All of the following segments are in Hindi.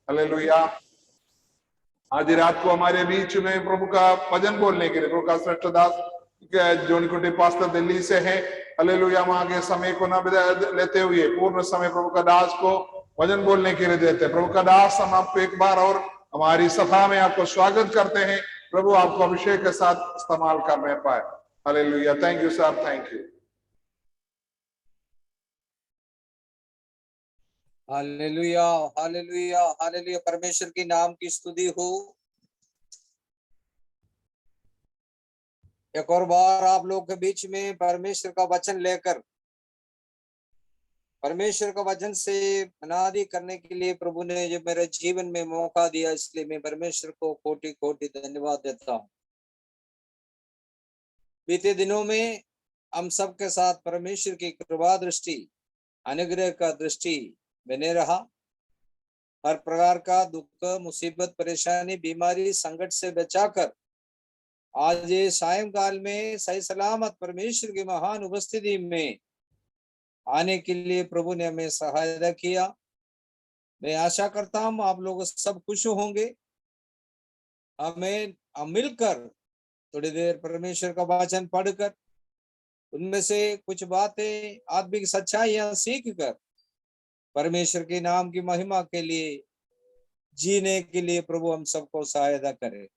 हालेलुया। आज रात को हमारे बीच में प्रभु का भजन बोलने के लिए प्रभु का श्रेष्ठ दास जोनीकुटी पास्टर दिल्ली से है। हालेलुया। हम आगे समय को न लेते हुए पूर्ण समय प्रभु का दास को भजन बोलने के लिए देते हैं। प्रभु का दास, हम आपको एक बार और हमारी सभा में आपको स्वागत करते हैं। प्रभु आपको अभिषेक के साथ इस्तेमाल करने पाए। Hallelujah. Thank you sir, thank you. Hallelujah, hallelujah, hallelujah. परमेश्वर की नाम की स्तुति हो। एक और बार आप लोग के बीच में परमेश्वर का वचन लेकर परमेश्वर का वचन से अनादि करने के लिए प्रभु ने जो मेरे जीवन में मौका दिया, इसलिए मैं परमेश्वर को कोटि कोटि धन्यवाद देता हूँ। बीते दिनों में हम सबके साथ परमेश्वर की कृपा दृष्टि, अनुग्रह का दृष्टि बने रहा। हर प्रकार का दुख, मुसीबत, परेशानी, बीमारी, संकट से बचाकर आज ये सायंकाल में सही सलामत परमेश्वर की महान उपस्थिति में आने के लिए प्रभु ने हमें सहायता किया। मैं आशा करता हूं आप लोग सब खुश होंगे। हम मिलकर थोड़ी देर परमेश्वर का वचन पढ़कर उनमें से कुछ बातें, आत्मिक सच्चाइयां सीख कर परमेश्वर के नाम की महिमा के लिए जीने के लिए प्रभु हम सबको सहायता करे।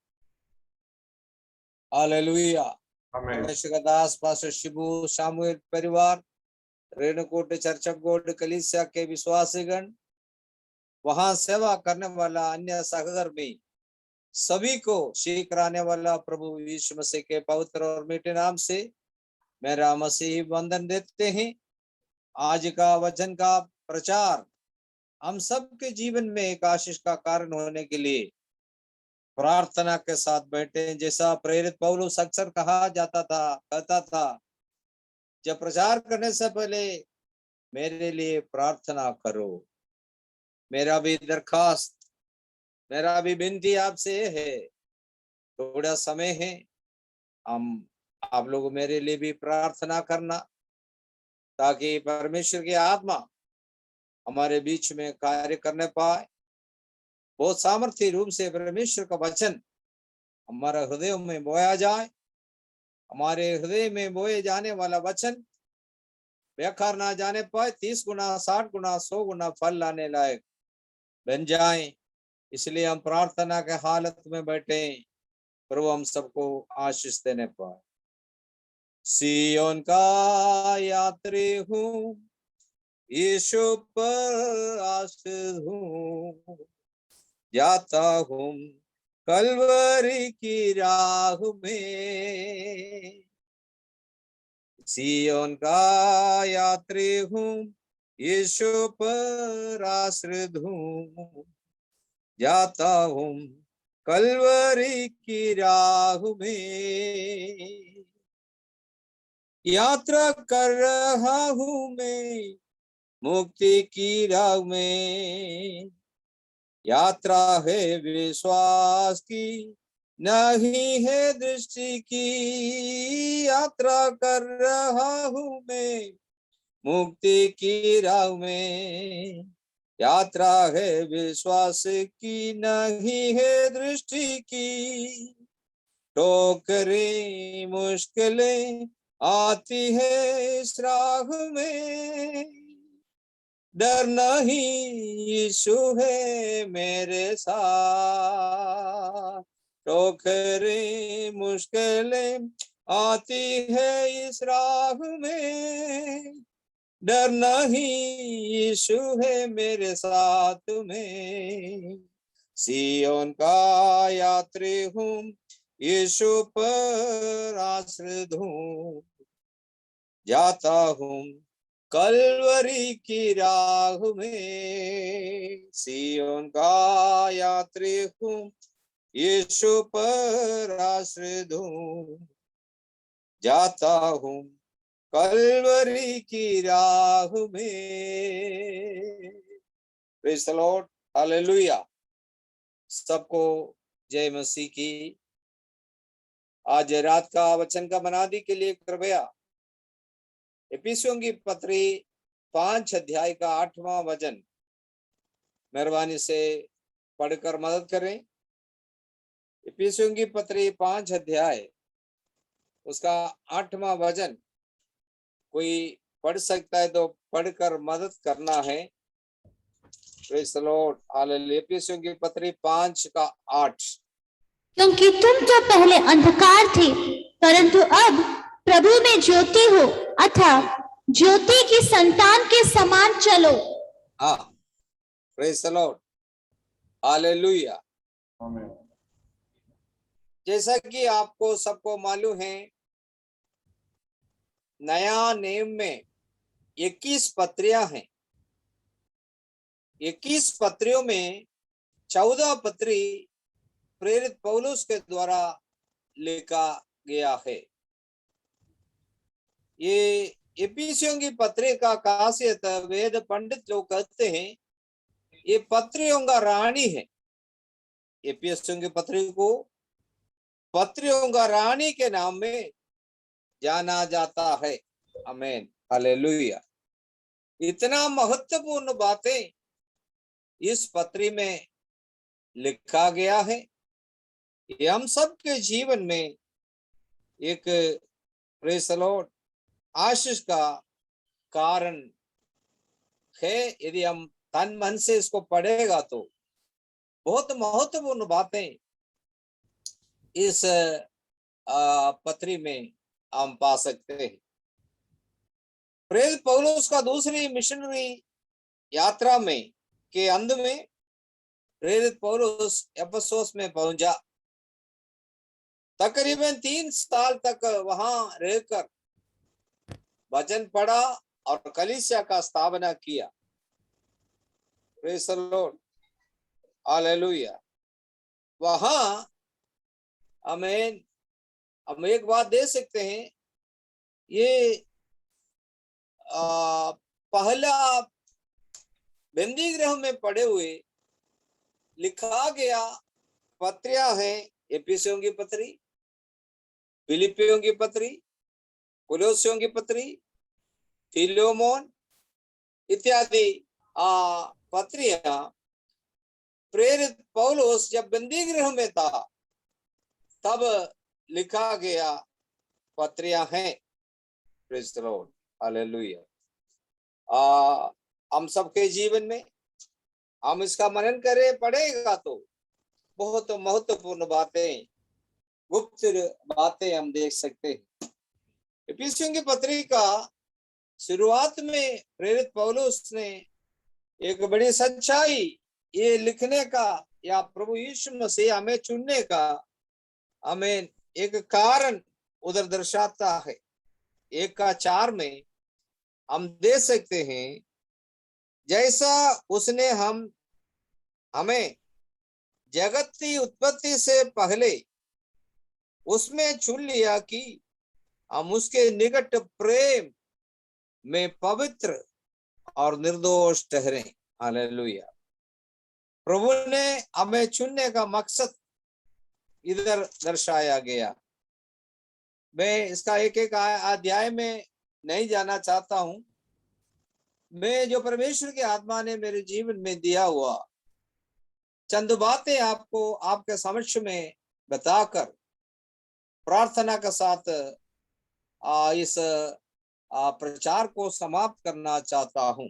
हालेलुया। परमेश्वर का दास पास्टर शिबू, सामुएल परिवार, रेणुकूट चर्च गोल्ड कलीसिया के विश्वासीगण, वहां सेवा करने वाला अन्य सहकर्मी सभी को शीघ्र आने वाला प्रभु यीशु मसीह के पवित्र और मीठे नाम से मेरा मसीही वंदन देते हैं। आज का वचन का प्रचार हम सब के जीवन में एक आशीष का कारण होने के लिए प्रार्थना के साथ बैठे। जैसा प्रेरित पौलुस अक्सर कहता था, जब प्रचार करने से पहले मेरे लिए प्रार्थना करो। मेरा भी दरखास्त, मेरा भी विनती आपसे है, थोड़ा समय है, आप लोग मेरे लिए भी प्रार्थना करना, ताकि परमेश्वर की आत्मा हमारे बीच में कार्य करने पाए। बहुत सामर्थ्य रूप से परमेश्वर का वचन हमारे हृदय में बोया जाए। हमारे हृदय में बोए जाने वाला वचन बेकार ना जाने पाए, 30 गुना, 60 गुना, 100 गुना फल लाने लायक बन जाए। इसलिए हम प्रार्थना के हालत में बैठे, प्रभु हम सबको आशीष देने पाए। सियोन का यात्री हूँ, यीशु पर आश्रित हूँ, जाता हूँ कलवरी की राह में। सियोन का यात्री हूँ, यीशु पर आश्रित हूँ, जाता हूँ कलवरी की राह में। यात्रा कर रहा हूँ मैं मुक्ति की राह में। यात्रा है विश्वास की, नहीं है दृष्टि की। यात्रा कर रहा हूँ मैं मुक्ति की राह में। यात्रा है विश्वास की, नहीं है दृष्टि की। ठोकरें मुश्किलें आती है इस राह में, डर नहीं यीशु है मेरे साथ। ठोकरें मुश्किलें आती है इस राह में, डर नहीं यीशु है मेरे साथ में। सियोन का यात्री हूँ, यीशु पर आश्रित हूँ, जाता हूँ कलवरी की राह में। सियोन का यात्री हूँ, यीशु पर आश्रित हूँ, जाता हूँ कलवरी की राह में। Praise the Lord, hallelujah. सबको जय मसीह की। आज रात का वचन का मनादी के लिए कृपया एफिसियों की पत्री 5 अध्याय का 8वां वचन मेहरबानी से पढ़कर मदद करें। इफिसियों की पत्री 5 अध्याय उसका 8वां वचन कोई पढ़ सकता है तो पढ़कर मदद करना है। Praise the Lord, hallelujah. इफिसियों की पत्री 5 का 8। क्योंकि तुम तो पहले अंधकार थे, परंतु अब प्रभु में ज्योति हो, अतः ज्योति की संतान के समान चलो। हाँ, प्रेज़ द लॉर्ड, हालेलुया। आमीन। जैसा कि आपको सबको मालूम है, नया नियम में 21 पत्रियां हैं। 21 पत्रियों में 14 पत्री प्रेरित पौलुस के द्वारा लिखा गया है। ये इफिसियों की पत्री का खासियत वेद पंडित लोग कहते हैं ये पत्रियों का रानी है। इफिसियों की पत्री को पत्रियों का रानी के नाम में जाना जाता है। आमीन, हालेलुया। इतना महत्वपूर्ण बातें इस पत्री में लिखा गया है। ये हम सबके जीवन में एक प्रेज़ द लॉर्ड आशीष का कारण है। यदि हम तन मन से इसको पढ़ेगा तो बहुत महत्वपूर्ण बातें इस पत्री में हम पा सकते हैं। प्रेरित पौलुस का दूसरी मिशनरी यात्रा में के अंत में प्रेरित पौलुस एफेसुस में पहुंचा। तकरीबन 3 साल तक वहां रहकर वचन पढ़ा और कलीसिया का स्थापना किया। Praise the Lord, hallelujah. वहां आमीन, हम एक बात दे सकते हैं, ये पहला बंदी गृह में पड़े हुए लिखा गया पत्रियां हैं। एफिसियों की पत्री, फिलिपियों की पत्री, कोलोसियों की पत्री, फिलोमोन इत्यादि पत्रियां प्रेरित पौलुस जब बंदी गृह में था तब लिखा गया पत्रियां हैं। Praise the Lord, hallelujah. हम सबके जीवन में हम इसका मनन करें पढ़ेगा तो बहुत महत्वपूर्ण बातें, गुप्त बातें हम देख सकते हैं। इफिसियों की पत्री का शुरुआत में प्रेरित पौलुस ने एक बड़ी सच्चाई ये लिखने का या प्रभु यीशु मसीह हमें चुनने का हमें एक कारण उधर दर्शाता है। 1 का 4 में हम दे सकते हैं, जैसा उसने हमें जगत की उत्पत्ति से पहले उसमें चुन लिया कि हम उसके निकट प्रेम में पवित्र और निर्दोष ठहरें। हालेलुया। प्रभु ने हमें चुनने का मकसद इधर दर्शाया गया। मैं इसका एक एक अध्याय में नहीं जाना चाहता हूं। मैं जो परमेश्वर की आत्मा ने मेरे जीवन में दिया हुआ चंद बातें आपको आपके समक्ष में बताकर प्रार्थना के साथ इस प्रचार को समाप्त करना चाहता हूं।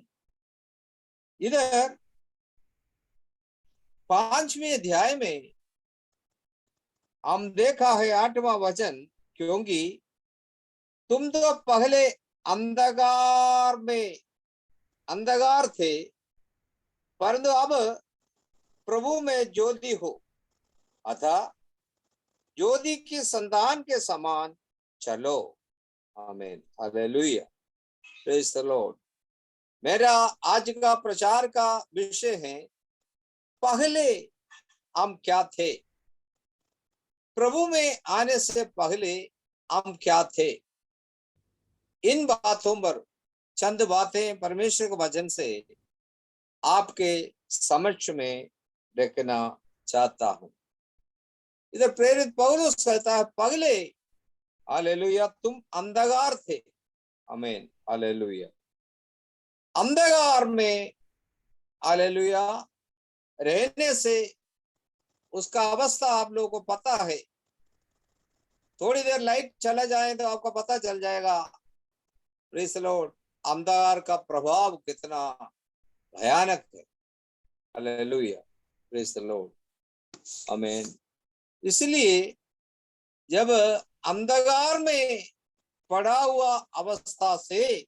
इधर 5वें अध्याय में हम देखा है 8वां वचन, क्योंकि तुम तो पहले अंधकार थे, परंतु अब प्रभु में ज्योति हो, अतः ज्योति की संतान के समान चलो। आमीन, हालेलुया, प्रेज़ द लॉर्ड। मेरा आज का प्रचार का विषय है, पहले हम क्या थे। प्रभु में आने से पहले हम क्या थे। इन बातों पर चंद बातें परमेश्वर के वचन से आपके समक्ष में रखना चाहता हूं। इधर प्रेरित पौलुस कहता है, पहले हालेलुया तुम अंधकार थे। आमीन, हालेलुया। अंधकार में हालेलुया रहने से उसका अवस्था आप लोगों को पता है। थोड़ी देर लाइट चला जाए तो आपको पता चल जाएगा, प्रेज़ द लॉर्ड, अंधकार का प्रभाव कितना भयानक है। हालेलुया, प्रेज़ द लॉर्ड, आमीन। इसलिए जब अंधकार में पड़ा हुआ अवस्था से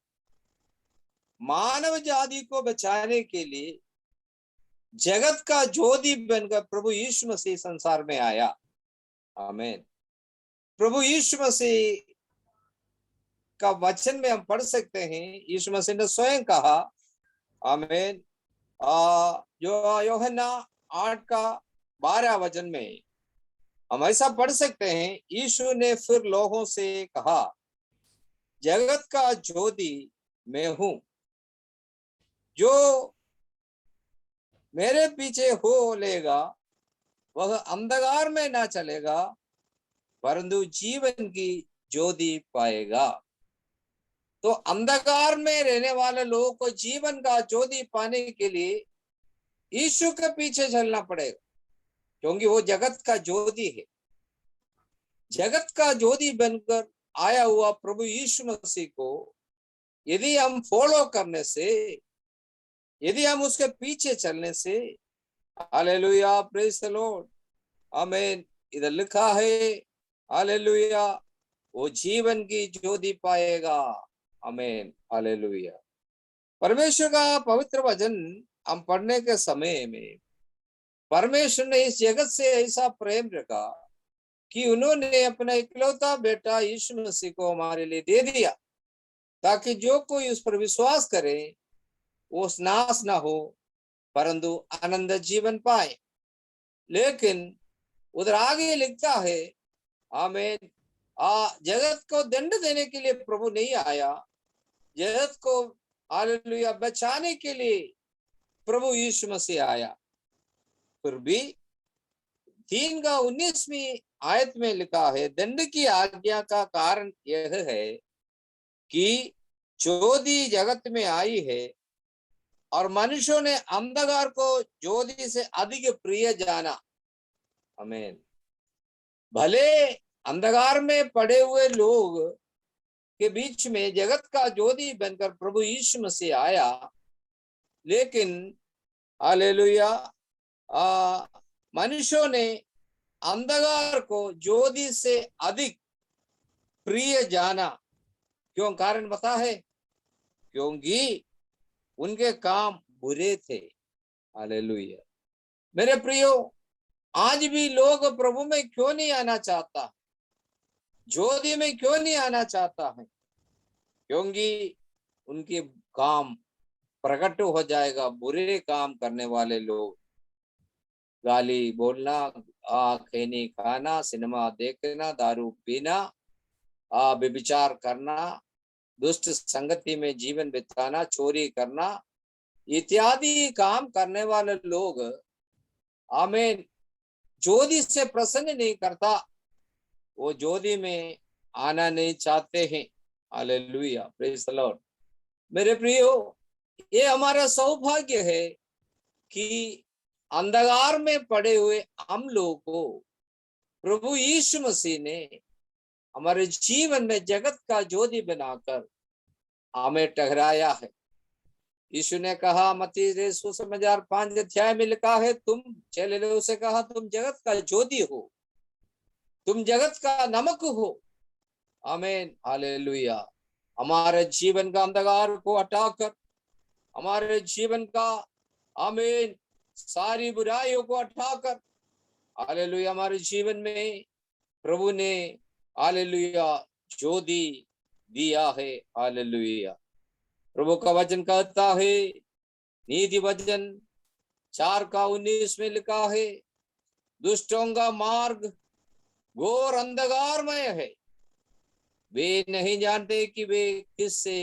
मानव जाति को बचाने के लिए जगत का ज्योति बनकर प्रभु यीशु मसीह संसार में आया। आमीन। प्रभु यीशु मसीह का वचन में हम पढ़ सकते हैं, यीशु मसीह ने स्वयं कहा, आमीन, जो यूहन्ना 8:12 वचन में हम ऐसा पढ़ सकते हैं, यीशु ने फिर लोगों से कहा, जगत का ज्योति मैं हूं, जो मेरे पीछे हो लेगा वह अंधकार में ना चलेगा परंतु जीवन की ज्योति पाएगा। तो अंधकार में रहने वाले लोगों को जीवन का ज्योति पाने के लिए यीशु के पीछे चलना पड़ेगा, क्योंकि वो जगत का ज्योति है। जगत का ज्योति बनकर आया हुआ प्रभु यीशु मसीह को यदि हम फॉलो करने से, यदि हम उसके पीछे चलने से, हालेलुया, प्रेज़ द लॉर्ड, आमीन, इधर लिखा है, हालेलुया, वो जीवन की ज्योति पाएगा। आमीन, हालेलुया। परमेश्वर का पवित्र वचन हम पढ़ने के समय में परमेश्वर ने इस जगत से ऐसा प्रेम रखा कि उन्होंने अपना इकलौता बेटा यीशु मसीह को हमारे लिए दे दिया, ताकि जो कोई उस पर विश्वास करे वो नाश ना हो परंतु आनंद जीवन पाए। लेकिन उधर आगे लिखता है, आमीन, जगत को दंड देने के लिए प्रभु नहीं आया, जगत को हालेलुया बचाने के लिए प्रभु यीशु मसीह आया। फिर भी 3:19 आयत में लिखा है, दंड की आज्ञा का कारण यह है कि ज्योति जगत में आई है और मनुष्यों ने अंधकार को ज्योति से अधिक प्रिय जाना। आमीन। भले अंधकार में पड़े हुए लोग के बीच में जगत का ज्योति बनकर प्रभु यीशु मसीह आया, लेकिन हालेलुया मनुष्यों ने अंधकार को ज्योति से अधिक प्रिय जाना। क्यों? कारण पता है, क्योंकि उनके काम बुरे थे। हालेलुया। मेरे प्रियो, आज भी लोग प्रभु में क्यों नहीं आना चाहता, ज्योति में क्यों नहीं आना चाहता है? क्योंकि उनके काम प्रकट हो जाएगा। बुरे काम करने वाले लोग, गाली बोलना, खैनी खाना, सिनेमा देखना, दारू पीना, व्यभिचार करना, दुष्ट संगति में जीवन बिताना, चोरी करना इत्यादि काम करने वाले लोग, आमीन, ज्योति से प्रसन्न नहीं करता, वो ज्योति में आना नहीं चाहते हैं। Hallelujah, praise the Lord. मेरे प्रियो, ये हमारा सौभाग्य है कि अंधकार में पड़े हुए हम लोगों को प्रभु यीशु मसीह ने हमारे जीवन में जगत का ज्योति बनाकर हमें ठहराया है। यीशु ने कहा, मत्ती सुसमाचार 5 अध्याय में लिखा है, तुम चेले लोगों से कहा, तुम जगत का ज्योति हो, तुम जगत का नमक हो। आमीन, हालेलुया। हमारे जीवन का अंधकार को हटाकर, हमारे जीवन का, आमीन, सारी बुराइयों को हटाकर, हालेलुया, हमारे जीवन में प्रभु ने, हालेलुया, ज्योति दिया है। हालेलुया। प्रभु का वचन कहता है, नीति वचन 4:19 में लिखा है, दुष्टों का मार्ग घोर अंधकारमय है, वे नहीं जानते कि वे किससे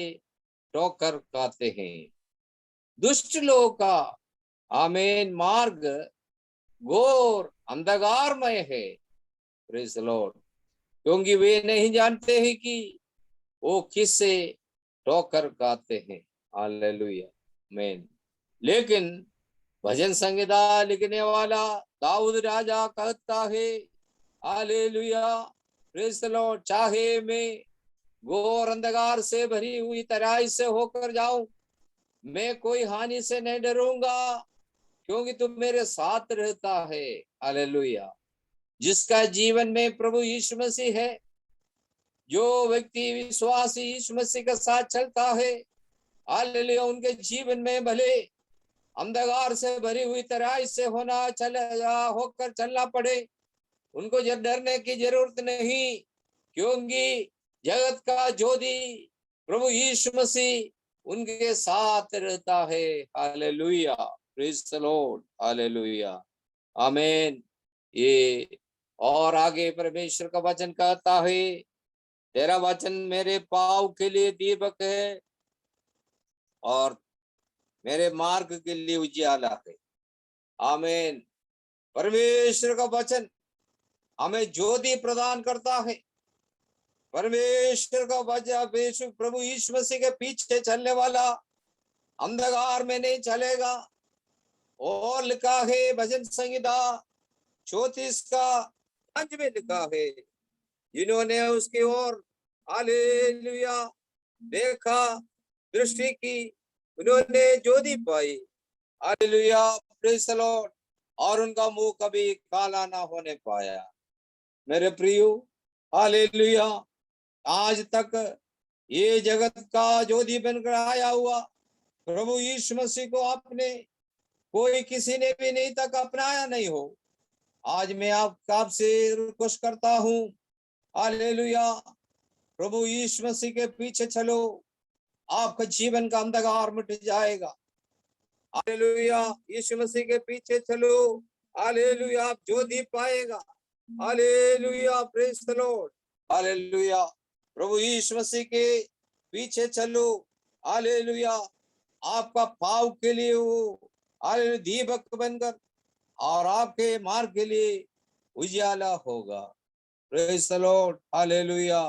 ठोकर खाते हैं। दुष्ट लोग का, आमीन, मार्ग घोर अंधकारमय है, प्रेज़ द लॉर्ड, क्योंकि वे नहीं जानते हैं कि वो किससे ठोकर खाते हैं। हालेलुया, आमीन। लेकिन भजन संहिता लिखने वाला दाऊद राजा कहता है, हालेलुया, प्रेज़ द लॉर्ड, चाहे मैं घोर अंधकार से भरी हुई तराई से होकर जाऊं, मैं कोई हानि से नहीं डरूंगा, क्योंकि तू मेरे साथ रहता है। हालेलुया। जिसका जीवन में प्रभु यीशु मसीह है, जो व्यक्ति विश्वासी यीशु मसीह के साथ चलता है, हालेलुया, उनके जीवन में भले अंधकार से भरी हुई तराई से होकर चलना पड़े, उनको डरने की जरूरत नहीं, क्योंकि जगत का ज्योति प्रभु यीशु मसीह उनके साथ रहता है। Hallelujah, praise the Lord, hallelujah, आमीन। ये और आगे परमेश्वर का वचन कहता है, तेरा वचन मेरे पाँव के लिए दीपक है और मेरे मार्ग के लिए उजियाला है। आमीन। परमेश्वर का वचन हमें ज्योति प्रदान करता है। परमेश्वर का वचन, प्रभु यीशु मसीह के पीछे चलने वाला अंधकार में नहीं चलेगा। और लिखा है भजन संहिता 34 का 5 में लिखा है, जिन्होंने उसकी ओर हालेलुया देखा, दृष्टि की, उन्होंने ज्योति पाई। हालेलुया, प्रेज़ द लॉर्ड, और उनका मुंह कभी काला ना होने पाया। मेरे प्रियो, हालेलुया, आज तक ये जगत का ज्योति बनकर आया हुआ प्रभु यीशु मसीह को आपने कोई किसी ने भी नहीं तक अपनाया नहीं हो। आज मैं आपसे रिक्वेस्ट करता हूँ, हालेलुया, प्रभु यीशु मसीह के पीछे चलो, आपका जीवन का अंधकार मिट जाएगा। हालेलुया, यीशु मसीह के पीछे चलो, हालेलुया, आप ज्योति पाएगा। Hallelujah, praise the Lord, hallelujah, प्रभु यीशु मसीह के पीछे चलो, हालेलुया, आपका पाँव के लिए वो हालेलुया दीपक बनकर और आपके मार्ग के लिए उजियाला होगा। Praise the Lord, hallelujah,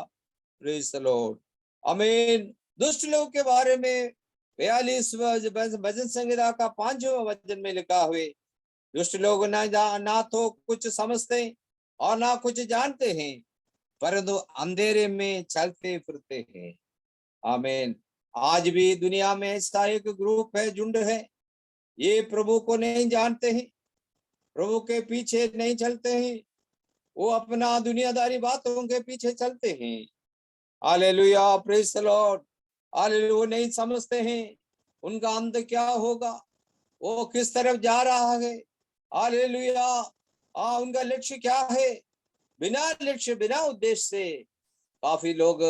praise the Lord, आमीन। दुष्ट लोग के बारे में 42 भजन संहिता का 5वां वचन में लिखा हुए, दुष्ट लोग ना तो कुछ समझते और ना कुछ जानते हैं, परंतु अंधेरे में चलते फिरते हैं। आमीन। आज भी दुनिया में ऐसा एक ग्रुप है, झुंड है, ये प्रभु को नहीं जानते हैं, प्रभु के पीछे नहीं चलते हैं, वो अपना दुनियादारी बातों के पीछे चलते हैं। Hallelujah, praise the Lord, hallelujah, वो नहीं समझते हैं उनका अंत क्या होगा, वो किस तरफ जा रहा है। हालेलुया, उनका लक्ष्य क्या है। बिना लक्ष्य, बिना उद्देश्य से काफी लोग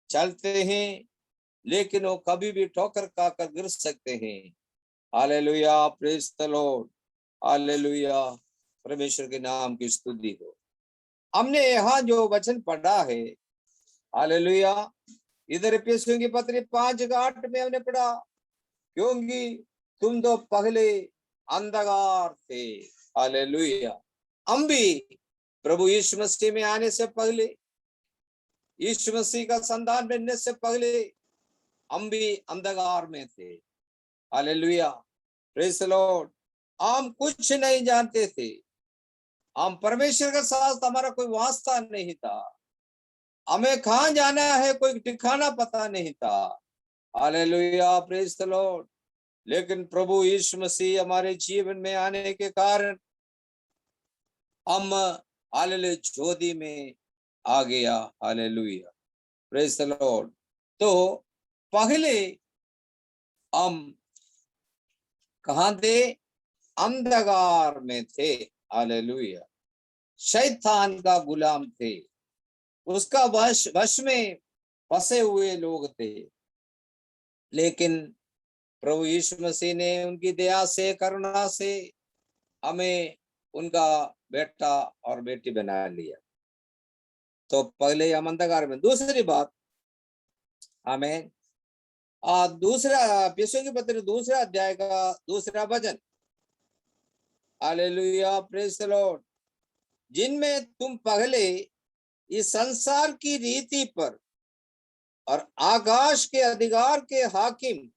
चलते हैं, लेकिन वो कभी भी ठोकर खाकर गिर सकते हैं। Hallelujah, praise the Lord, hallelujah, परमेश्वर के नाम की स्तुति हो। हमने यहाँ जो वचन पढ़ा है, हालेलुया, इधर इफिसियों की पत्री 5:8 में हमने पढ़ा, क्योंकि तुम तो पहले अंधकार थे। हालेलुया, हम भी प्रभु यीशु मसीह में आने से पहले, यीशु मसीह का संतान बनने से पहले हम भी अंधकार में थे। हालेलुया, प्रेज़ द लॉर्ड, हम कुछ नहीं जानते थे, हम परमेश्वर के साथ हमारा कोई वास्ता नहीं था, हमें कहाँ जाना है कोई ठिकाना पता नहीं था। हालेलुया, प्रेज़ द लॉर्ड, लेकिन प्रभु यीशु मसीह हमारे जीवन में आने के कारण हम हालेलुया ज्योति में आ गया। Hallelujah, praise the Lord. तो पहले हम कहाँ थे, अंधकार में थे। हालेलुया, शैतान का गुलाम थे, उसका वश में फंसे हुए लोग थे, लेकिन प्रभु यीशु मसीह ने उनकी दया से, करुणा से हमें उनका बेटा और बेटी बना लिया। तो पहले हम अंधकार में। दूसरी बात, हमें दूसरा यीशु की पत्री 2 अध्याय का 2 वचन, हालेलुया, प्रेज़ द लॉर्ड, जिनमें तुम पहले इस संसार की रीति पर और आकाश के अधिकार के हाकिम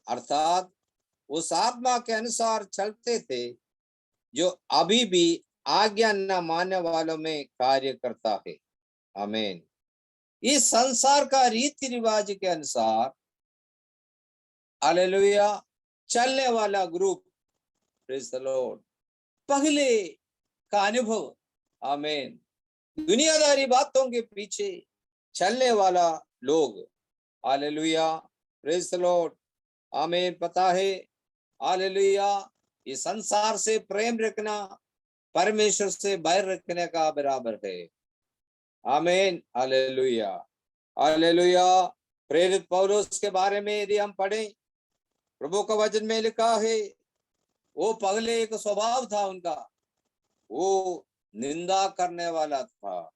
अर्थात उस आत्मा के अनुसार चलते थे जो अभी भी आज्ञा न मानने वालों में कार्य करता है। आमीन। इस संसार का रीति रिवाज के अनुसार हालेलुया चलने वाला ग्रुप, प्रेज द लॉर्ड, पहले का अनुभव, आमीन, दुनियादारी बातों के पीछे चलने वाला लोग, हालेलुया, प्रेज द लॉर्ड, आमीन, पता है, हालेलुया, इस संसार से प्रेम रखना परमेश्वर से बैर रखने का बराबर है। आमीन, हालेलुया, हालेलुया। प्रेरित पौलुस के बारे में यदि हम पढ़ें, प्रभु का वचन में लिखा है, वो पहले एक स्वभाव था उनका, वो निंदा करने वाला था,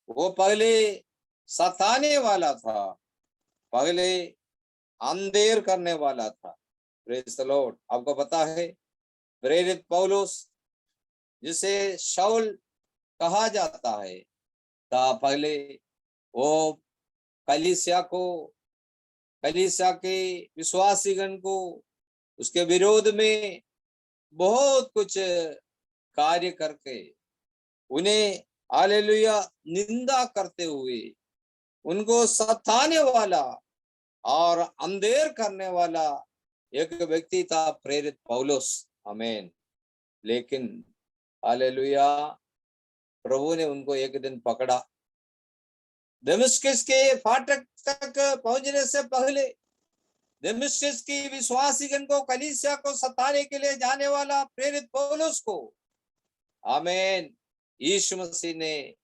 वो पहले सताने वाला था, पहले अंधेर करने वाला था। Praise the Lord. आपको पता है प्रेरित पौलुस, जिसे शाऊल कहा जाता है, था पहले वो कलीसिया के विश्वासीगण को उसके विरोध में बहुत कुछ कार्य करके उन्हें हालेलुया निंदा करते हुए उनको सताने वाला और अंधेर करने वाला एक व्यक्ति था प्रेरित पौलुस। आमीन। लेकिन हालेलुया प्रभु ने उनको एक दिन पकड़ा। दमिश्क के फाटक तक पहुंचने से पहले दमिश्क की विश्वासीगण को, कलीसिया को सताने के लिए जाने वाला प्रेरित पौलुस को, आमीन, यीशु मसीह ने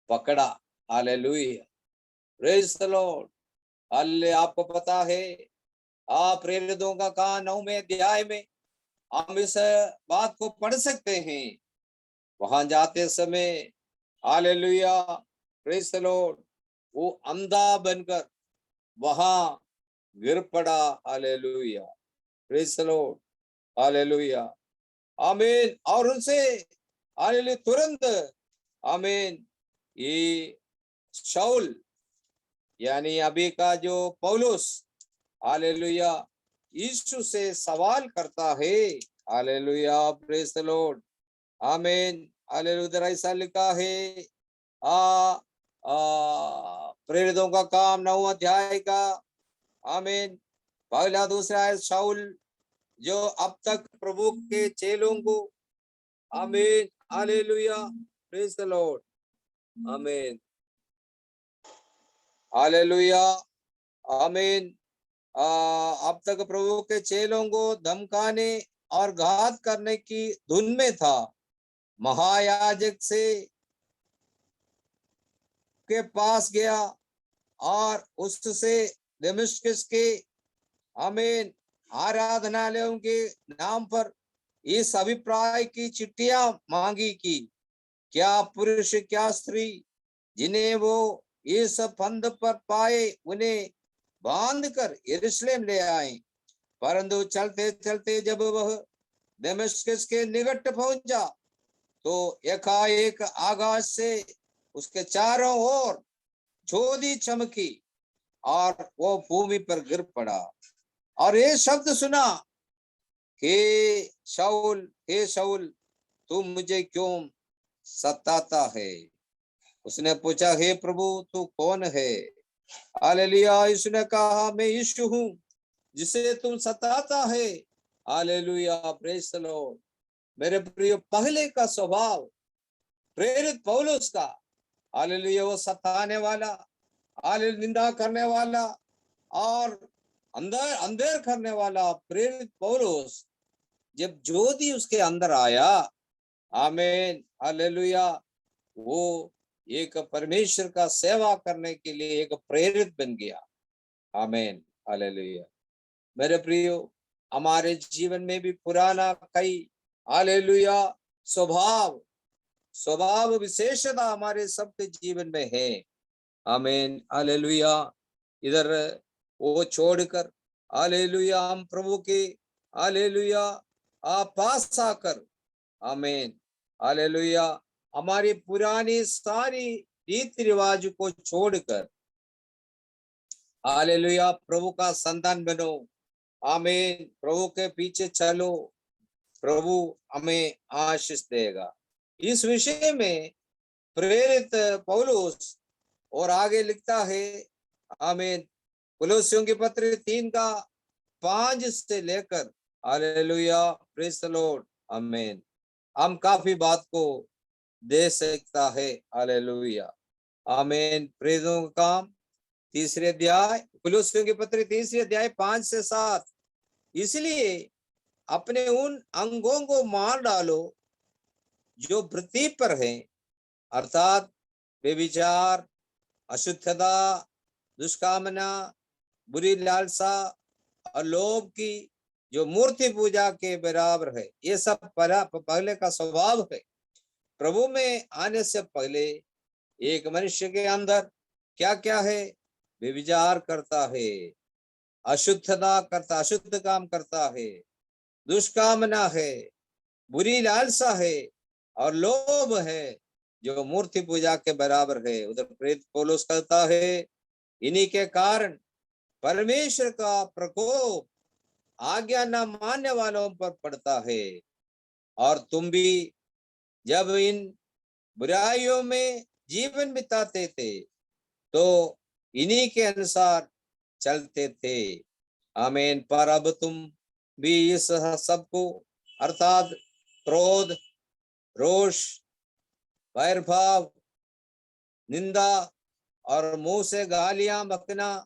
पकड़ा। Hallelujah, praise the Lord. Hallelujah. आपको पता है प्रेरितों का काम 9वें अध्याय में हम इस बात को पढ़ सकते हैं। वहां जाते समय हालेलुया, प्रेज द लॉर्ड, वो अंधा बनकर वहां गिर पड़ा। Hallelujah, praise the Lord, hallelujah, आमीन। और उनसे हालेलुया तुरंत, आमीन, ये शाऊल यानी अभी का जो पौलुस, हालेलुया, यीशु से सवाल करता है। हालेलुया, प्रेज द लॉर्ड, आमीन, हालेलुया। ऐसा लिखा है प्रेरितों का काम 9वां अध्याय का, आमीन, पहला दूसरा है, शाऊल जो अब तक प्रभु के चेलों को, आमीन, हालेलुया, प्रेज द लॉर्ड, आमीन, हालेलुया, आमीन, अब तक प्रभु के चेलों को धमकाने और घात करने की धुन में था। महायाजक से के पास गया और उससे दमिश्क के, आमीन, आराधनालयों के नाम पर इस अभिप्राय की चिट्ठियां मांगी कि क्या पुरुष क्या स्त्री जिन्हें वो इस फंद पर पाए उन्हें बांध कर यरूशलेम ले आए। परंतु चलते चलते जब वह दमिश्क के निकट पहुंचा तो एकाएक आकाश से उसके चारों ओर ज्योति चमकी और वो भूमि पर गिर पड़ा और ये शब्द सुना, हे शाऊल, हे शाऊल, तू मुझे क्यों सताता है? उसने पूछा, हे प्रभु तू कौन है? हालेलुया। उसने कहा, मैं यीशु हूँ जिसे तुम सताता है। Hallelujah, praise the Lord. मेरे प्रिय, पहले का स्वभाव प्रेरित पौलुस का, हालेलुया, वो सताने वाला, हालेलुया, निंदा करने वाला और अंधेर करने वाला प्रेरित पौलुस, जब ज्योति उसके अंदर आया, आमीन, हालेलुया, वो एक परमेश्वर का सेवा करने के लिए एक प्रेरित बन गया। आमीन, हालेलुया। मेरे प्रियो, हमारे जीवन में भी पुराना कई, हालेलुया, स्वभाव विशेषता हमारे सबके जीवन में है। आमीन, हालेलुया। इधर वो छोड़कर, हालेलुया, हम प्रभु के, हालेलुया, पास आकर, आमीन, हालेलुया, हमारी पुरानी सारी रीति रिवाज को छोड़कर, हालेलुया, प्रभु का संतान बनो। आमीन। प्रभु के पीछे चलो, प्रभु हमें आशीष देगा। इस विषय में प्रेरित पौलुस और आगे लिखता है, आमीन, कुलोसियों की पत्र 3:5 से लेकर, हालेलुया, प्रेज द लॉर्ड, आमीन, हम काफी बात को दे सकता है, हालेलुया, आमीन। प्रेजों का काम 3 अध्याय, कुलोसियों की पत्र 3 अध्याय 5 से 7। इसलिए अपने उन अंगों को मार डालो जो पृथ्वी पर है, अर्थात बेविचार, अशुद्धता, दुष्कामना, बुरी लालसा और लोभ की, जो मूर्ति पूजा के बराबर है। ये सब पहले का स्वभाव है। प्रभु में आने से पहले एक मनुष्य के अंदर क्या क्या है? बेविचार करता है, अशुद्धता करता, अशुद्ध काम करता है, दुष्कामना है, बुरी लालसा है और लोभ है, जो मूर्ति पूजा के बराबर है। उधर प्रेरित पौलुस कहता है, इन्हीं के कारण परमेश्वर का प्रकोप आज्ञा न मानने वालों पर पड़ता है। और तुम भी जब इन बुराइयों में जीवन बिताते थे तो इन्हीं के अनुसार चलते थे, आमीन। पर अब तुम भी इस सब को, अर्थात क्रोध, रोष, वैरभाव, निंदा और मुंह से गालियां बकना,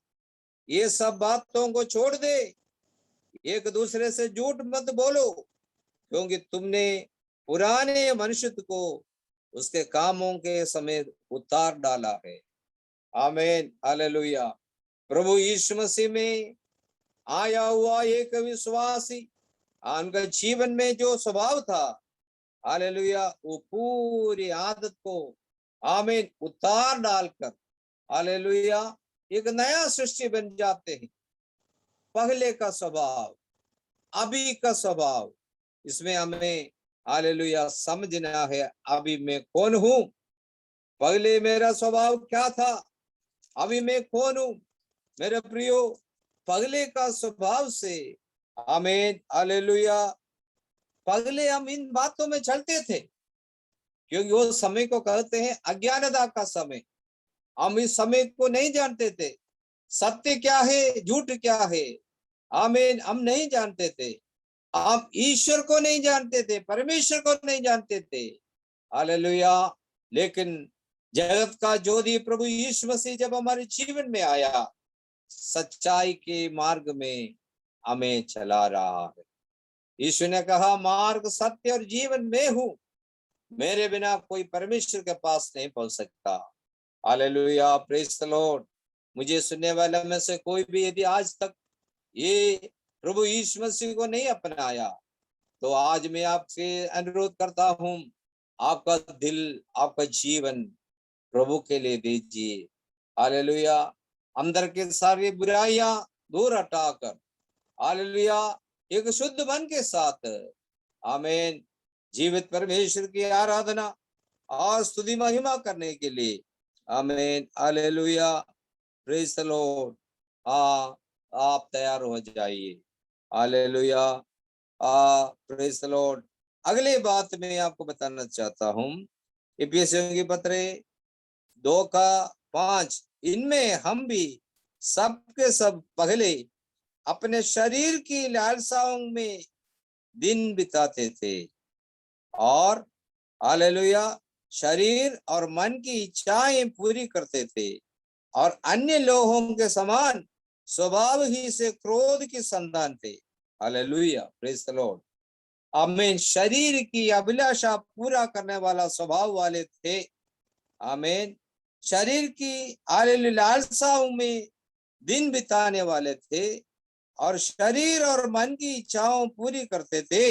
ये सब बातों को छोड़ दे। एक दूसरे से झूठ मत बोलो, क्योंकि तुमने पुराने मनुष्य को उसके कामों के समेत उतार डाला है, आमीन, हालेलुया। प्रभु यीशु मसीह में आया हुआ एक विश्वासी, उनका जीवन में जो स्वभाव था, हालेलुया, वो पूरी आदत को, आमीन, उतार डालकर, हालेलुया, एक नया सृष्टि बन जाते हैं। पहले का स्वभाव, अभी का स्वभाव, इसमें हमें, हालेलुया, समझना है अभी मैं कौन हूं, पहले मेरा स्वभाव क्या था, अभी मैं कौन हूं। मेरे प्रियो, पहले का स्वभाव से, आमीन, हालेलुया, पहले हम इन बातों में चलते थे, क्योंकि वो समय को कहते हैं अज्ञानता का समय। हम इस समय को नहीं जानते थे, सत्य क्या है, झूठ क्या है, आमीन, हम नहीं जानते थे। हम ईश्वर को नहीं जानते थे, परमेश्वर को नहीं जानते थे, हालेलुया। लेकिन जगत का ज्योति प्रभु यीशु मसीह जब हमारे जीवन में आया, सच्चाई के मार्ग में हमें चला रहा है। यीशु ने कहा, मार्ग, सत्य और जीवन मैं हूं, मेरे बिना कोई परमेश्वर के पास नहीं पहुंच सकता, हालेलुया, प्रेज द लॉर्ड। मुझे सुनने वाले में से कोई भी यदि आज तक ये प्रभु यीशु मसीह को नहीं अपनाया, तो आज मैं आपसे अनुरोध करता हूं, आपका दिल, आपका जीवन प्रभु के लिए दीजिए, हालेलुया। अंदर के सारी बुराइयां दूर हटाकर, हालेलुया, एक शुद्ध मन के साथ, आमीन, जीवित परमेश्वर की आराधना और स्तुति महिमा करने के लिए, आमीन, हालेलुया, प्रेज द लॉर्ड। आप तैयार हो जाइए, हालेलुया, प्रेज द लॉर्ड। अगली बात मैं आपको बताना चाहता हूं, इफिसियों की पत्र 2:5, इनमें हम भी सबके सब पहले अपने शरीर की लालसाओं में दिन बिताते थे और, हालेलुया, शरीर और मन की इच्छाएं पूरी करते थे और अन्य लोगों के समान स्वभाव ही से क्रोध की संतान थे, हालेलुया, प्रेज द लॉर्ड, आमीन। शरीर की अभिलाषा पूरा करने वाला स्वभाव वाले थे, आमीन। शरीर की, हालेलुया, लालसाओं में दिन बिताने वाले थे और शरीर और मन की इच्छाओं पूरी करते थे,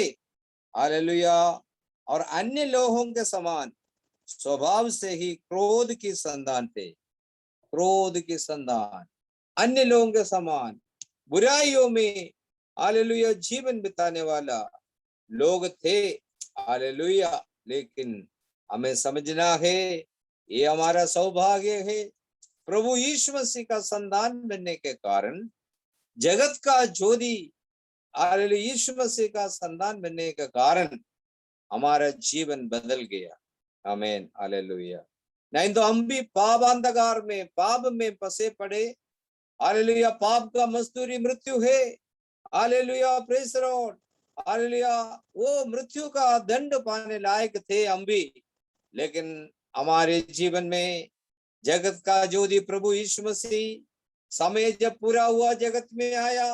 हालेलुया, और अन्य लोगों के समान स्वभाव से ही क्रोध की संतान थे, क्रोध की संतान, अन्य लोगों के समान बुराइयों में, हालेलुया, जीवन बिताने वाला लोग थे, हालेलुया। लेकिन हमें समझना है, ये हमारा सौभाग्य है, प्रभु यीशु मसीह का संतान बनने के कारण जगत का ज्योति हालेलुया यीशु मसीह का संतान बनने के कारण हमारा जीवन बदल गया। आमीन हालेलुया। नहीं तो हम भी पाप अंधकार में पाप में फंसे पड़े। हालेलुया पाप का मजदूरी मृत्यु है। Hallelujah praise the Lord. Hallelujah वो मृत्यु का दंड पाने लायक थे हम भी, लेकिन हमारे जीवन में जगत का ज्योति प्रभु यीशु मसीह समय जब पूरा हुआ जगत में आया,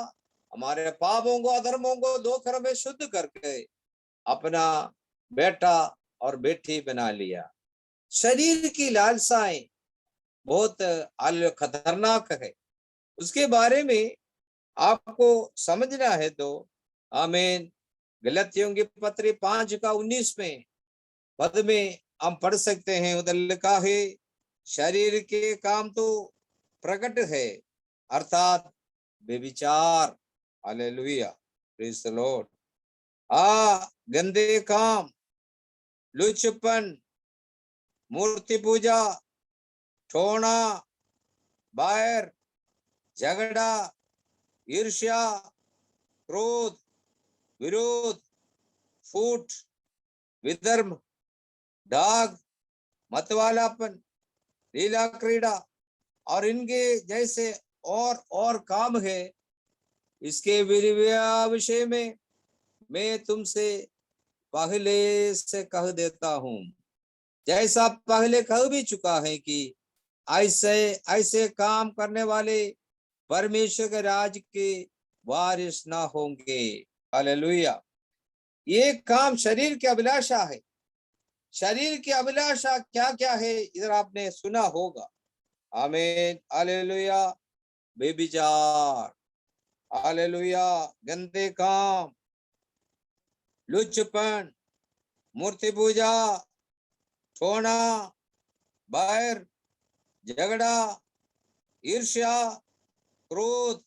हमारे पापों को अधर्मों को धोकर में शुद्ध करके अपना बेटा और बेटी बना लिया। शरीर की लालसाएं बहुत खतरनाक है, उसके बारे में आपको समझना है तो आमीन गलतियों की पत्री 5:19 में पद में हम पढ़ सकते हैं। उधर लिखा है शरीर के काम तो प्रकट है अर्थात बेविचार। Hallelujah praise the Lord. गंदे काम, लुचपन, मूर्ति पूजा, ठोना, बैर, झगड़ा, ईर्ष्या, क्रोध, विरोध, फूट, विधर्म, दाग, मतवालापन, लीला क्रीड़ा और इनके जैसे और काम है। इसके विषय में मैं तुमसे पहले से कह देता हूं, जैसा पहले कह भी चुका है कि ऐसे काम करने वाले परमेश्वर के राज के वारिस ना होंगे। हालेलुया। ये काम शरीर की अभिलाषा है। शरीर की अभिलाषा क्या क्या है इधर आपने सुना होगा। आमीन हालेलुया। बेविचार, हालेलुया, गंदे काम, लुचपन, मूर्ति पूजा, ठोना, बैर, झगड़ा, ईर्ष्या, क्रोध,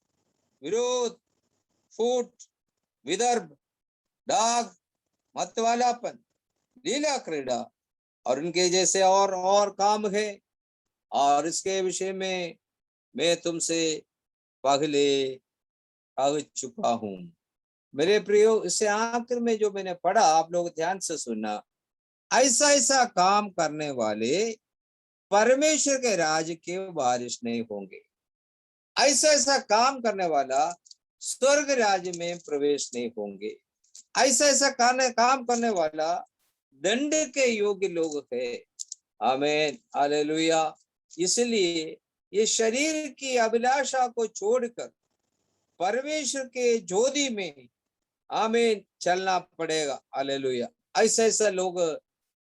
विरोध, फूट, विदर्भ, दाग, मतवालापन, लीला क्रीड़ा और उनके जैसे और काम है। और इसके विषय में मैं तुमसे पहले कह चुका हूं। मेरे प्रियो, इससे आखिर में जो मैंने पढ़ा आप लोग ध्यान से सुनना। ऐसा काम करने वाले परमेश्वर के राज के वारिस नहीं होंगे। ऐसा काम करने वाला स्वर्ग राज्य में प्रवेश नहीं होंगे। ऐसा काम करने वाला दंड के योग्य लोग है। आमीन हालेलुया। इसलिए ये शरीर की अभिलाषा को छोड़कर परमेश्वर के ज्योति में आमीन चलना पड़ेगा। हालेलुया। ऐसा लोग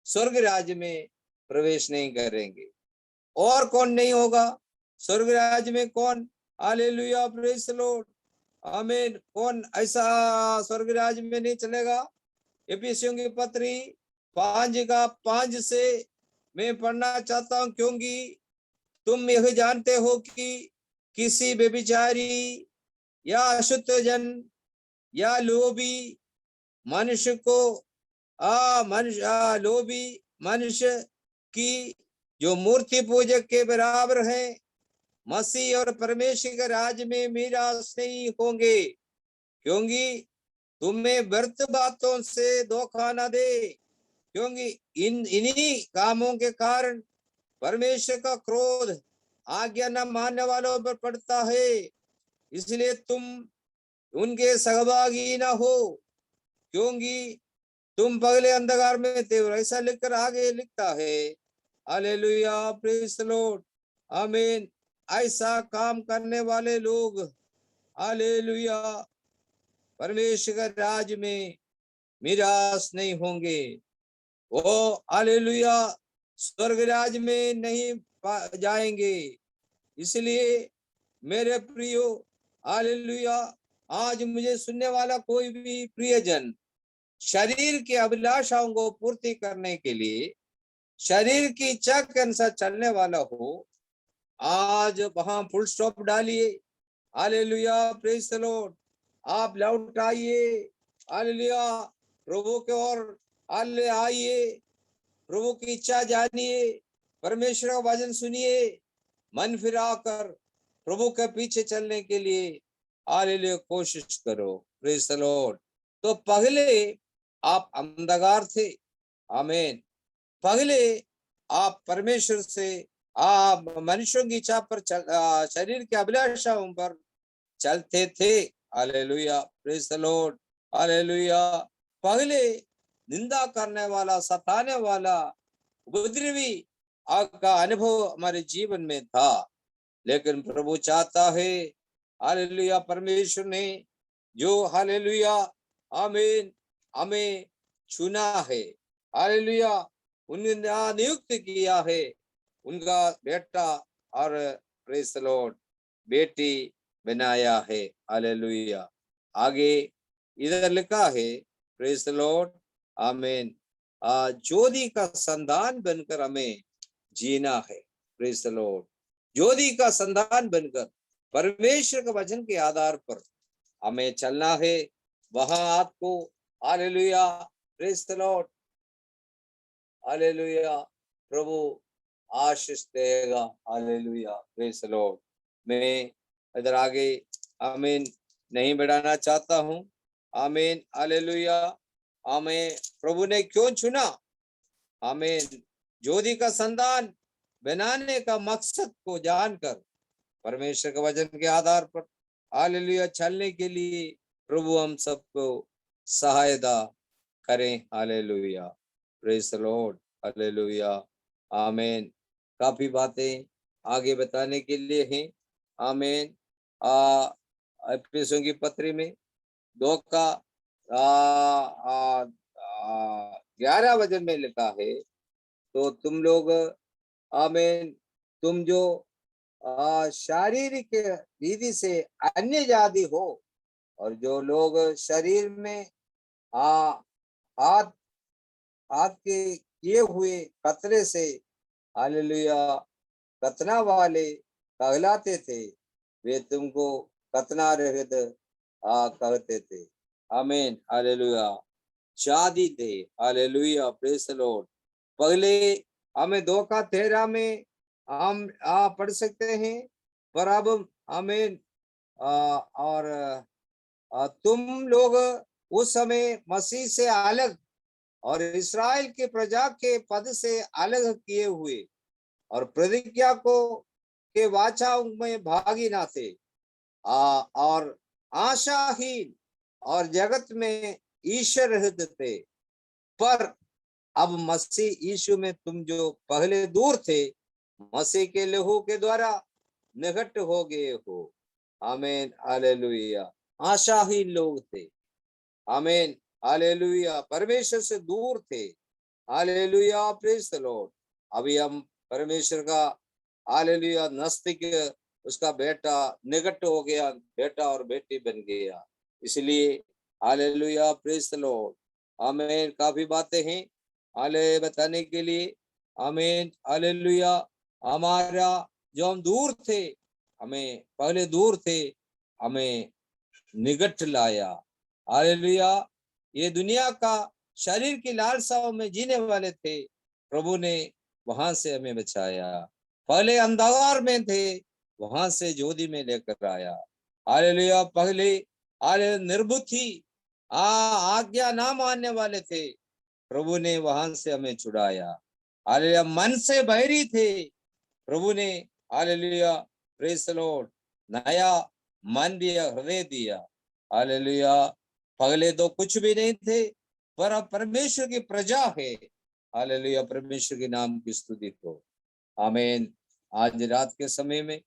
स्वर्ग राज्य में प्रवेश नहीं करेंगे। और कौन नहीं होगा स्वर्ग राज्य में? कौन? Hallelujah praise the Lord. आमीन। कौन ऐसा स्वर्ग राज्य में नहीं चलेगा? एफिसियों की पत्री 5:5 से मैं पढ़ना चाहता हूं, क्योंकि तुम यह जानते हो कि किसी व्यभिचारी या अशुद्ध जन या लोभी मनुष्य को लोभी मनुष्य की जो मूर्ति पूजक के बराबर है मसीह और परमेश्वर के राज्य में मीरास नहीं होंगे। क्योंकि तुम्हें व्यर्थ बातों से धोखा न दे, क्योंकि इन्हीं कामों के कारण परमेश्वर का क्रोध आज्ञा न मानने वालों पर पड़ता है। इसलिए तुम उनके सहभागी न हो, क्योंकि तुम पहले अंधकार में थे। ऐसा लिखकर आगे लिखता है हालेलुया प्रेज द लॉर्ड। आमीन। ऐसा काम करने वाले लोग हालेलुया परमेश्वर के राज में मिरास नहीं होंगे। वो हालेलुया स्वर्ग राज में नहीं जाएंगे। इसलिए मेरे प्रियो हालेलुया, आज मुझे सुनने वाला कोई भी प्रियजन शरीर की अभिलाषाओं को पूर्ति करने के लिए शरीर की इच्छा के अनुसार चलने वाला हो, आज वहां फुल स्टॉप डालिए। Hallelujah praise the Lord. आप लौट आइए। हालेलुया प्रभु के ओर आइए। प्रभु की इच्छा जानिए, परमेश्वर का वचन सुनिए, मन फिरा कर प्रभु के पीछे चलने के लिए हालेलुया कोशिश करो। Praise the Lord. तो पहले आप अंधकार थे, आमीन। पहले आप परमेश्वर से, आप मनुष्यों की इच्छा पर शरीर की अभिलाषाओं पर चलते थे। Hallelujah, praise the Lord, hallelujah. पहले निंदा करने वाला, सताने वाला, उपद्रवी का अनुभव हमारे जीवन में था, लेकिन प्रभु चाहता है, हालेलुया, परमेश्वर ने जो, हालेलुया, आमीन, हमें चुना है, हालेलुया, उन्हें नियुक्त किया है, उनका बेटा और प्रेज द लॉर्ड बेटी बनाया है। हालेलुया। आगे इधर लिखा है, प्रेज द लॉर्ड, आमीन, ज्योति का संतान बनकर हमें जीना है। प्रेज द लॉर्ड, ज्योति का संतान बनकर परमेश्वर के वचन के आधार पर हमें चलना है। वहां आपको, hallelujah, praise the Lord, hallelujah, प्रभु आशीष देगा। Hallelujah, praise the Lord. मैं इधर आगे, आमीन, नहीं बढ़ाना चाहता हूं। आमीन, हालेलुया। हमें प्रभु ने क्यों चुना? आमीन, ज्योति का संतान बनाने का मकसद को जानकर परमेश्वर के वचन के आधार पर, हालेलुया, चलने के लिए प्रभु हम सबको सहायता करें। Hallelujah, praise the Lord, hallelujah, आमीन। काफी बातें आगे बताने के लिए हैं। आमीन। एफिसियों की पत्री में 2 का 11 वचन में लिखा है, तो तुम लोग, आमीन, तुम जो शारीरिक विधि से अन्य जाति हो, और जो लोग शरीर में हाथ हाथ के किए हुए खतरे से, हालेलुया, खतना वाले कहलाते थे, वे तुमको खतना रहित कहते थे। आमीन, हालेलुया, जाति थे। Hallelujah, praise the Lord. पहले हमें 2 का 13 में हम पढ़ सकते हैं, पर अब, आमीन, और तुम लोग उस समय मसीह से अलग और इस्राएल के प्रजा के पद से अलग किए हुए और प्रतिज्ञा को के वाचाओं में भागी ना थे, और आशाहीन और जगत में ईश्वर रहित थे। पर अब मसीह यीशु में तुम जो पहले दूर थे, मसीह के लहू के द्वारा निकट हो गए हो। आमीन, हालेलुया। आशाहीन लोग थे, आमीन, हालेलुया, परमेश्वर से दूर थे। Hallelujah, praise the Lord. अभी हम परमेश्वर का, हालेलुया, नजदीक, उसका बेटा निकट हो गया, बेटा और बेटी बन गया। इसलिए, हालेलुया, प्रेज द लॉर्ड, आमीन। काफी बातें हैं हाले बताने के लिए। आमीन, हालेलुया। हमारा जो हम दूर थे, हमें पहले दूर थे, हमें निकट लाया। हालेलुया। ये दुनिया का शरीर की लालसाओं में जीने वाले थे, प्रभु ने वहां से हमें बचाया। पहले अंधकार में थे, वहां से ज्योति में लेकर आया। हालेलुया। पहले निर्बुद्धि, आज्ञा ना मानने वाले थे, प्रभु ने वहां से हमें छुड़ाया। हालेलुया। मन से बहरी थे, प्रभु ने, हालेलुया, प्रेज द लॉर्ड, नया मन दिया, हृदय दिया। हालेलुया। पहले तो कुछ भी नहीं थे, पर अब परमेश्वर की प्रजा है। हालेलुया, परमेश्वर के नाम की स्तुति हो। आमीन। आज रात के समय में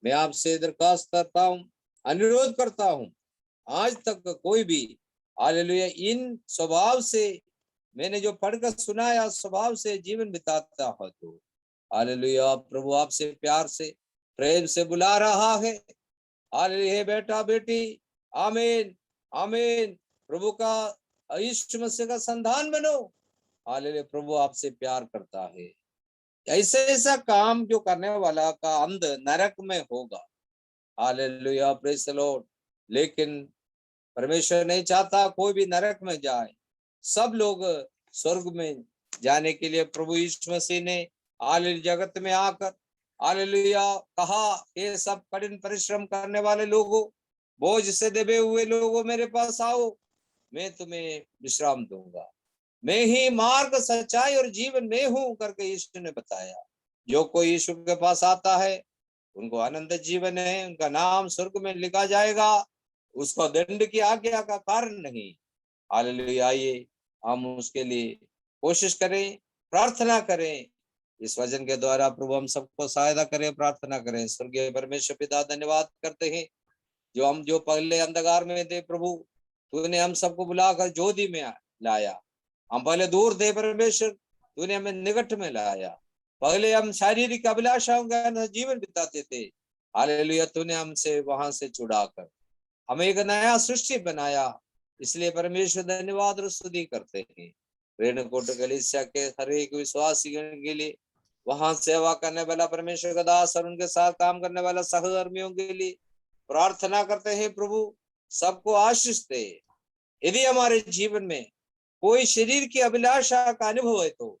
मैं आपसे दरखास्त करता हूँ, अनुरोध करता हूँ, आज तक कोई भी, हालेलुया, इन स्वभाव से, मैंने जो पढ़कर सुनाया, स्वभाव से जीवन बिताता हो, तो हालेलुया, प्रभु आपसे प्यार से, प्रेम से बुला रहा है। हालेलुया, बेटा बेटी, आमीन, आमीन, प्रभु का, यीशु मसीह का संतान बनो। हालेलुया, प्रभु आपसे प्यार करता है। ऐसे ऐसा काम जो करने वाला का अंत नरक में होगा। Hallelujah, praise the Lord. लेकिन परमेश्वर नहीं चाहता कोई भी नरक में जाए, सब लोग स्वर्ग में जाने के लिए प्रभु यीशु मसीह ने हालेलुया जगत में आकर, हालेलुया, कहा, ये सब कठिन परिश्रम करने वाले लोगों, बोझ से दबे हुए लोगों मेरे पास आओ, मैं तुम्हें विश्राम दूंगा। मैं ही मार्ग, सच्चाई और जीवन में हूं करके यीशु ने बताया। जो कोई यीशु के पास आता है उनको आनंद जीवन है, उनका नाम स्वर्ग में लिखा जाएगा, उसको दंड की आज्ञा का कारण नहीं। हालेलुया। आइए हम उसके लिए कोशिश करें, प्रार्थना करें। इस वचन के द्वारा प्रभु हम सबको सहायता करें, प्रार्थना करें। स्वर्गीय परमेश्वर पिता, धन्यवाद करते हैं जो पहले अंधकार में थे प्रभु, तूने हम सबको बुलाकर ज्योति में लाया। हम पहले दूर थे परमेश्वर, तूने हमें निकट में लाया। पहले हम शारीरिक अभिलाषाओं के अनुसार जीवन बिताते थे, हालेलुया, तूने हमसे वहां से छुड़ाकर हमें एक नया सृष्टि बनाया। इसलिए परमेश्वर धन्यवाद और स्तुति करते हैं। रेणुकूट कलीसिया के हर एक विश्वासी के लिए, वहां सेवा करने वाला परमेश्वर का दास और उनके साथ काम करने वाला सहधर्मियों के लिए प्रार्थना करते हैं प्रभु, सबको आशीष दे। यदि हमारे जीवन में कोई शरीर की अभिलाषा का अनुभव है तो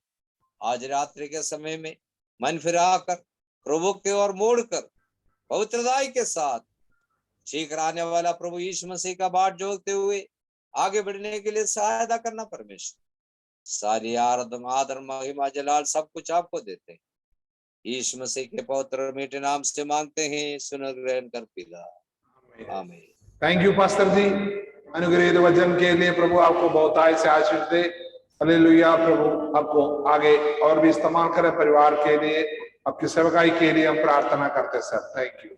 आज रात्रि के समय में मन फिराकर प्रभु की ओर मोड़कर पवित्रताई के साथ ठीक रहने वाला प्रभु यीशु मसीह का बाट जोड़ते हुए आगे बढ़ने के लिए सहायता करना। परमेश्वर सारी आदर महिमा जलाल सब कुछ आपको देते हैं। यीशु मसीह के पवित्र मीठे नाम से मांगते हैं, सुन ग्रहण कर पिता, आमीन। थैंक यू पास्टर जी, अनुग्रहित वचन के लिए प्रभु आपको बहुतायत से आशीष दे। हालेलुया। प्रभु आपको आगे और भी इस्तेमाल करे परिवार के लिए, आपकी सेवकाई के लिए हम प्रार्थना करते सर। Thank you.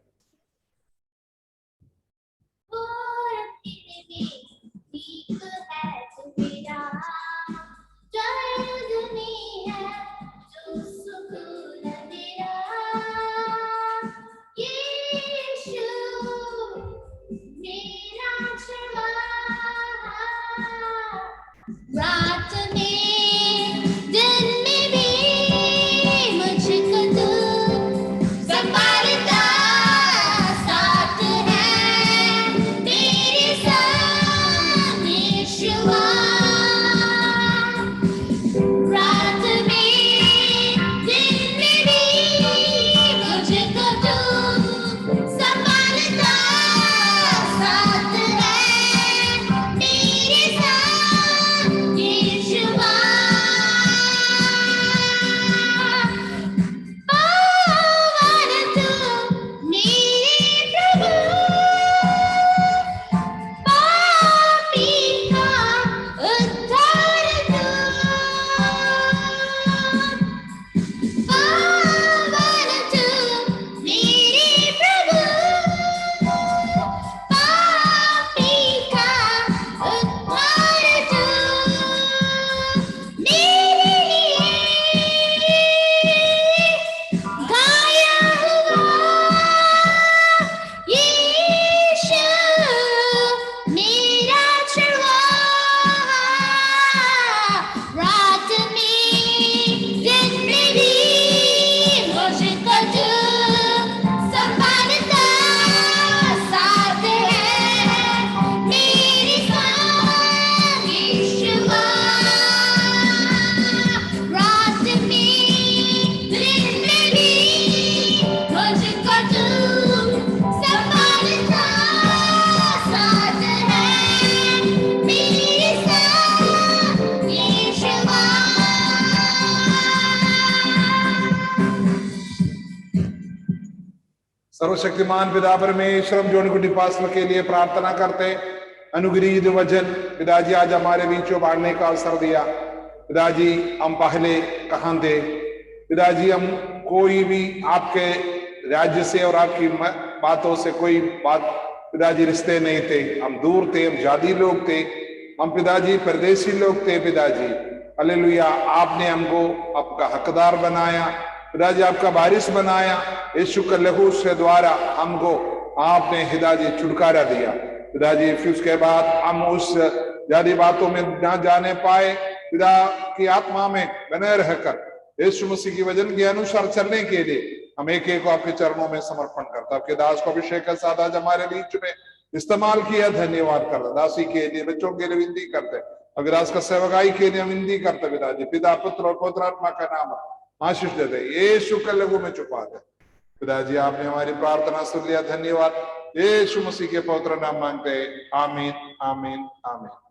रात में दिन में भी मुझको तू संभालता, साथ है तेरे संग यीशुआ। रात में दिन में भी मुझको तू संभालता, साथ है तेरे संग यीशुआ। पावन तू मेरे प्रभु, पापी का उद्धार तू। पावन तू मेरे प्रभु, पापी का उद्धार तू। मेरे लिए गाया हुआ यीशु मेरा छुड़वाया। रात में दिन में भी मुझको तू संभालता, साथ है मेरे संग यीशुआ। रात में दिन में भी मुझको तू संभालता, साथ है मेरे संग यीशुआ। सर्वशक्तिमान पिता परमेश्वर, हम जोड़कुटी पास्टर के लिए प्रार्थना करते हैं। अनुग्रहित वचन पिताजी आज हमारे बीचों बांटने का अवसर दिया। पिताजी हम पहले कहाँ थे पिताजी, हम कोई भी आपके राज्य से और आपकी बातों से कोई बात पिताजी रिश्ते नहीं थे। हम दूर थे, हम जादी लोग थे, हम पिताजी परदेसी लोग थे। पिताजी हालेलुया, आपने हमको आपका हकदार बनाया पिताजी, आपका वारिस बनाया। यीशु के लहू से द्वारा हमको आपने हिदायत छुटकारा दिया पिताजी। फिर उसके बाद हम उस जादी बातों में ना जाने पाए, पिता की आत्मा में बने रहकर यीशु मसीह की वचन के अनुसार चलने के लिए हम एक एक को आपके चरणों में समर्पण करता। आपके दास को अभिषेक के साथ आज हमारे बीच में इस्तेमाल किया, धन्यवाद करता। दासी के लिए, बच्चों के लिए विनती करते, अगर दास का सेवकाई के लिए हम विनती करते पिताजी। पिता पुत्र और पवित्र आत्मा का नाम आशीष देते, यीशु के लहू में छुपा दे पिताजी। आपने हमारी प्रार्थना सुन लिया, धन्यवाद। यीशु मसीह के पवित्र नाम मांगते हैं। आमीन, आमीन, आमीन।